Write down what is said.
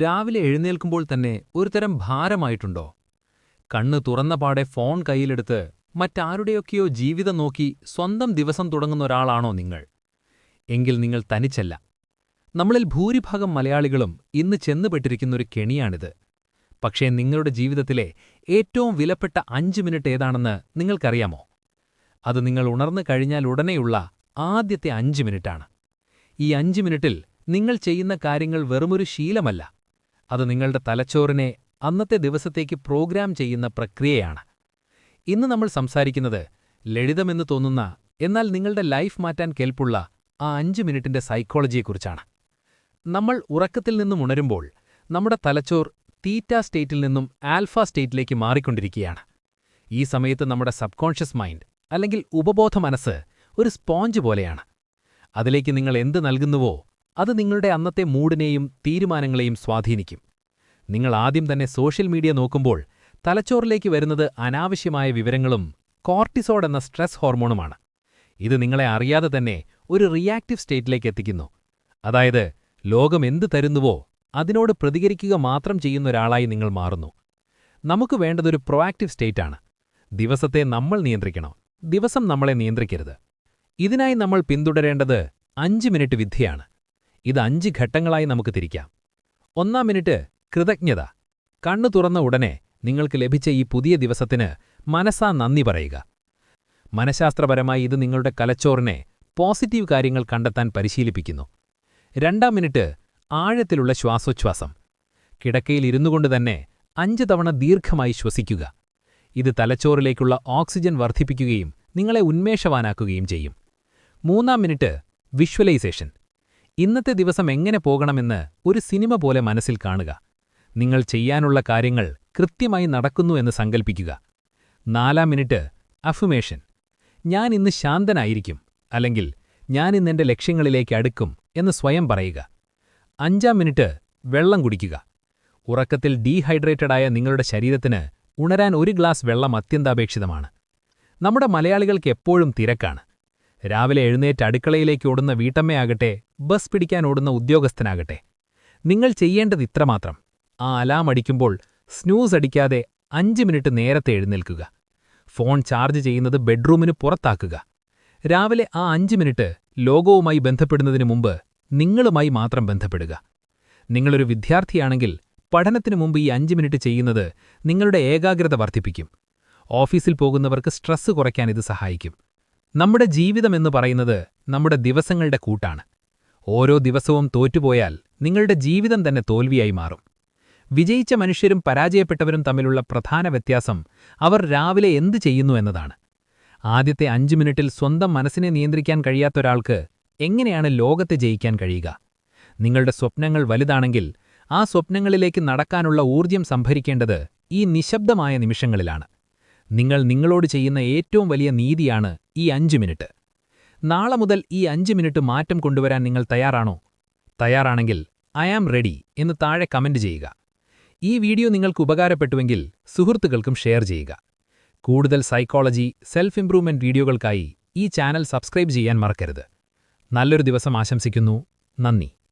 രാവിലെ എഴുന്നേൽക്കുമ്പോൾ തന്നെ ഒരുതരം ഭാരമായിട്ടുണ്ടോ? കണ്ണ് തുറന്നപാടെ ഫോൺ കയ്യിലെടുത്ത് മറ്റാരുടെയൊക്കെയോ ജീവിതം നോക്കി സ്വന്തം ദിവസം തുടങ്ങുന്ന ഒരാളാണോ നിങ്ങൾ? എങ്കിൽ നിങ്ങൾ തനിച്ചല്ല. നമ്മളിൽ ഭൂരിഭാഗം മലയാളികളും ഇന്ന് ചെന്നുപെട്ടിരിക്കുന്നൊരു കെണിയാണിത്. പക്ഷേ നിങ്ങളുടെ ജീവിതത്തിലെ ഏറ്റവും വിലപ്പെട്ട 5 മിനിറ്റ് ഏതാണെന്ന് നിങ്ങൾക്കറിയാമോ? അത് നിങ്ങൾ ഉണർന്നു കഴിഞ്ഞാൽ ഉടനെയുള്ള ആദ്യത്തെ 5 മിനിറ്റാണ്. ഈ 5 മിനിറ്റിൽ നിങ്ങൾ ചെയ്യുന്ന കാര്യങ്ങൾ വെറുമൊരു ശീലമല്ല, അത് നിങ്ങളുടെ തലച്ചോറിനെ അന്നത്തെ ദിവസത്തേക്ക് പ്രോഗ്രാം ചെയ്യുന്ന പ്രക്രിയയാണ്. ഇന്ന് നമ്മൾ സംസാരിക്കുന്നത് ലളിതമെന്ന് തോന്നുന്ന എന്നാൽ നിങ്ങളുടെ ലൈഫ് മാറ്റാൻ കെൽപ്പുള്ള ആ 5 മിനിറ്റിന്റെ സൈക്കോളജിയെക്കുറിച്ചാണ്. നമ്മൾ ഉറക്കത്തിൽ നിന്നും ഉണരുമ്പോൾ നമ്മുടെ തലച്ചോർ തീറ്റ സ്റ്റേറ്റിൽ നിന്നും ആൽഫ സ്റ്റേറ്റിലേക്ക് മാറിക്കൊണ്ടിരിക്കുകയാണ്. ഈ സമയത്ത് നമ്മുടെ സബ്കോൺഷ്യസ് മൈൻഡ് അല്ലെങ്കിൽ ഉപബോധ മനസ്സ് ഒരു സ്പോഞ്ച് പോലെയാണ്. അതിലേക്ക് നിങ്ങൾ എന്ത് നൽകുന്നുവോ അത് നിങ്ങളുടെ അന്നത്തെ മൂഡിനെയും തീരുമാനങ്ങളെയും സ്വാധീനിക്കും. നിങ്ങൾ ആദ്യം തന്നെ സോഷ്യൽ മീഡിയ നോക്കുമ്പോൾ തലച്ചോറിലേക്ക് വരുന്നത് അനാവശ്യമായ വിവരങ്ങളും കോർട്ടിസോൾ എന്ന സ്ട്രെസ് ഹോർമോണുമാണ്. ഇത് നിങ്ങളെ അറിയാതെ തന്നെ ഒരു റിയാക്റ്റീവ് സ്റ്റേറ്റിലേക്ക് എത്തിക്കുന്നു. അതായത് ലോകം എന്ത് തരുന്നുവോ അതിനോട് പ്രതികരിക്കുക മാത്രം ചെയ്യുന്നൊരാളായി നിങ്ങൾ മാറുന്നു. നമുക്ക് വേണ്ടതൊരു പ്രൊആക്റ്റീവ് സ്റ്റേറ്റാണ്. ദിവസത്തെ നമ്മൾ നിയന്ത്രിക്കണം, ദിവസം നമ്മളെ നിയന്ത്രിക്കരുത്. ഇതിനായി നമ്മൾ പിന്തുടരേണ്ടത് 5 മിനിറ്റ് വിദ്യയാണ്. ഇത് 5 ഘട്ടങ്ങളായി നമുക്ക് തിരിക്കാം. 1-ാം മിനിറ്റ് കൃതജ്ഞത. കണ്ണു തുറന്ന ഉടനെ നിങ്ങൾക്ക് ലഭിച്ച ഈ പുതിയ ദിവസത്തിന് മനസ്സാ നന്ദി പറയുക. മനഃശാസ്ത്രപരമായി ഇത് നിങ്ങളുടെ തലച്ചോറിനെ പോസിറ്റീവ് കാര്യങ്ങൾ കണ്ടെത്താൻ പരിശീലിപ്പിക്കുന്നു. 2-ാം മിനിറ്റ് ആഴത്തിലുള്ള ശ്വാസോച്ഛ്വാസം. കിടക്കയിൽ ഇരുന്നുകൊണ്ട് തന്നെ 5 തവണ ദീർഘമായി ശ്വസിക്കുക. ഇത് തലച്ചോറിലേക്കുള്ള ഓക്സിജൻ വർദ്ധിപ്പിക്കുകയും നിങ്ങളെ ഉന്മേഷവാനാക്കുകയും ചെയ്യും. 3-ാം മിനിറ്റ് വിഷ്വലൈസേഷൻ. ഇന്നത്തെ ദിവസം എങ്ങനെ പോകണമെന്ന് ഒരു സിനിമ പോലെ മനസ്സിൽ കാണുക. നിങ്ങൾ ചെയ്യാനുള്ള കാര്യങ്ങൾ കൃത്യമായി നടക്കുന്നു എന്ന് സങ്കൽപ്പിക്കുക. 4-ാം മിനിറ്റ് അഫർമേഷൻ. ഞാൻ ഇന്ന് ശാന്തനായിരിക്കും, അല്ലെങ്കിൽ ഞാൻ ഇന്നെന്റെ ലക്ഷ്യങ്ങളിലേക്ക് അടുക്കും എന്ന് സ്വയം പറയുക. 5-ാം മിനിറ്റ് വെള്ളം കുടിക്കുക. ഉറക്കത്തിൽ ഡീഹൈഡ്രേറ്റഡായ നിങ്ങളുടെ ശരീരത്തിന് ഉണരാൻ 1 ഗ്ലാസ് വെള്ളം അത്യന്താപേക്ഷിതമാണ്. നമ്മുടെ മലയാളികൾക്ക് എപ്പോഴും തിരക്കാണ്. രാവിലെ എഴുന്നേറ്റ് അടുക്കളയിലേക്ക് ഓടുന്ന വീട്ടമ്മയാകട്ടെ, ബസ് പിടിക്കാൻ ഓടുന്ന ഉദ്യോഗസ്ഥനാകട്ടെ, നിങ്ങൾ ചെയ്യേണ്ടത് ഇത്രമാത്രം: ആ അലാം അടിക്കുമ്പോൾ സ്നൂസ് അടിക്കാതെ 5 മിനിറ്റ് നേരത്തെ എഴുന്നേൽക്കുക. ഫോൺ ചാർജ് ചെയ്യുന്നത് ബെഡ്റൂമിന് പുറത്താക്കുക. രാവിലെ ആ 5 മിനിറ്റ് ലോകവുമായി ബന്ധപ്പെടുന്നതിനു മുമ്പ് നിങ്ങളുമായി മാത്രം ബന്ധപ്പെടുക. നിങ്ങളൊരു വിദ്യാർത്ഥിയാണെങ്കിൽ പഠനത്തിനു മുമ്പ് ഈ 5 മിനിറ്റ് ചെയ്യുന്നത് നിങ്ങളുടെ ഏകാഗ്രത വർദ്ധിപ്പിക്കും. ഓഫീസിൽ പോകുന്നവർക്ക് സ്ട്രെസ് കുറയ്ക്കാൻ ഇത് സഹായിക്കും. നമ്മുടെ ജീവിതമെന്ന് പറയുന്നത് നമ്മുടെ ദിവസങ്ങളുടെ കൂട്ടാണ്. ഓരോ ദിവസവും തോറ്റുപോയാൽ നിങ്ങളുടെ ജീവിതം തന്നെ തോൽവിയായി മാറും. വിജയിച്ച മനുഷ്യരും പരാജയപ്പെട്ടവരും തമ്മിലുള്ള പ്രധാന വ്യത്യാസം അവർ രാവിലെ എന്ത് ചെയ്യുന്നു എന്നതാണ്. ആദ്യത്തെ 5 മിനിറ്റിൽ സ്വന്തം മനസ്സിനെ നിയന്ത്രിക്കാൻ കഴിയാത്തൊരാൾക്ക് എങ്ങനെയാണ് ലോകത്തെ ജയിക്കാൻ കഴിയുക? നിങ്ങളുടെ സ്വപ്നങ്ങൾ വലുതാണെങ്കിൽ ആ സ്വപ്നങ്ങളിലേക്ക് നടക്കാനുള്ള ഊർജ്ജം സംഭരിക്കേണ്ടത് ഈ നിശബ്ദമായ നിമിഷങ്ങളിലാണ്. നിങ്ങൾ നിങ്ങളോട് ചെയ്യുന്ന ഏറ്റവും വലിയ നീതിയാണ് ഈ 5 മിനിറ്റ്. നാളെ മുതൽ ഈ 5 മിനിറ്റ് മാറ്റം കൊണ്ടുവരാൻ നിങ്ങൾ തയ്യാറാണോ? തയ്യാറാണെങ്കിൽ ഐ ആം റെഡി എന്ന് താഴെ കമന്റ് ചെയ്യുക. ഈ വീഡിയോ നിങ്ങൾക്ക് ഉപകാരപ്പെട്ടുവെങ്കിൽ സുഹൃത്തുക്കൾക്കും ഷെയർ ചെയ്യുക. കൂടുതൽ സൈക്കോളജി, സെൽഫ് ഇംപ്രൂവ്മെന്റ് വീഡിയോകൾക്കായി ഈ ചാനൽ സബ്സ്ക്രൈബ് ചെയ്യാൻ മറക്കരുത്. നല്ലൊരു ദിവസം ആശംസിക്കുന്നു. നന്ദി.